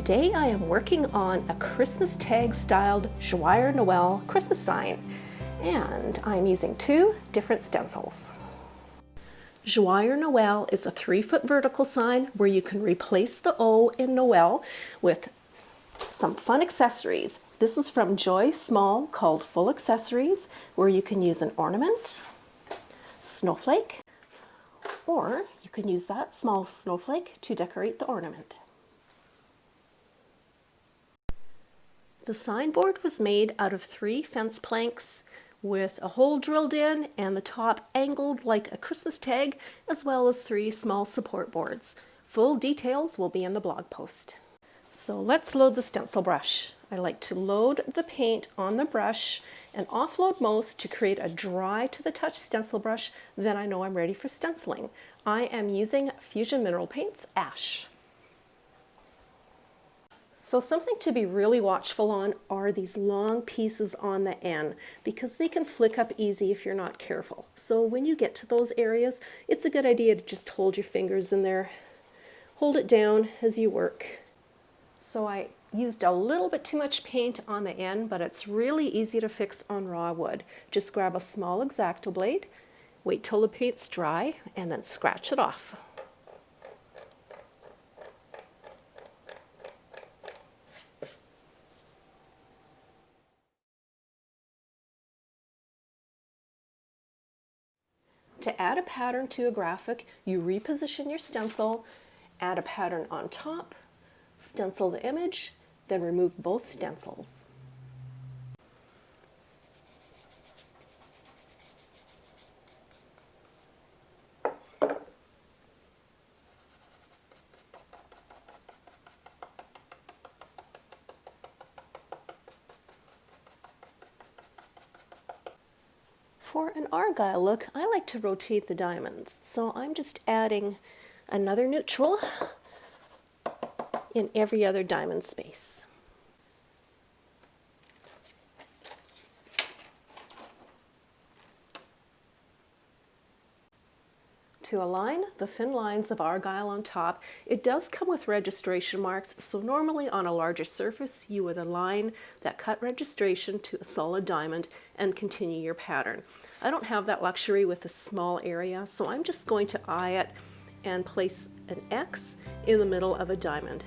Today I am working on a Christmas tag styled Joyeux Noel Christmas sign, and I'm using two different stencils. Joyeux Noel is a 3-foot vertical sign where you can replace the O in Noel with some fun accessories. This is from Joyeux Small called Full Accessories, where you can use an ornament, snowflake, or you can use that small snowflake to decorate the ornament. The signboard was made out of 3 fence planks with a hole drilled in and the top angled like a Christmas tag, as well as 3 small support boards. Full details will be in the blog post. So let's load the stencil brush. I like to load the paint on the brush and offload most to create a dry to the touch stencil brush. Then I know I'm ready for stenciling. I am using Fusion Mineral Paints Ash. So something to be really watchful on are these long pieces on the end, because they can flick up easy if you're not careful. So when you get to those areas, it's a good idea to just hold your fingers in there. Hold it down as you work. So I used a little bit too much paint on the end, but it's really easy to fix on raw wood. Just grab a small X-Acto blade, wait till the paint's dry, and then scratch it off. To add a pattern to a graphic, you reposition your stencil, add a pattern on top, stencil the image, then remove both stencils. For an Argyle look, I like to rotate the diamonds, so I'm just adding another neutral in every other diamond space. To align the thin lines of Argyle on top, it does come with registration marks, so normally on a larger surface you would align that cut registration to a solid diamond and continue your pattern. I don't have that luxury with a small area, so I'm just going to eye it and place an X in the middle of a diamond.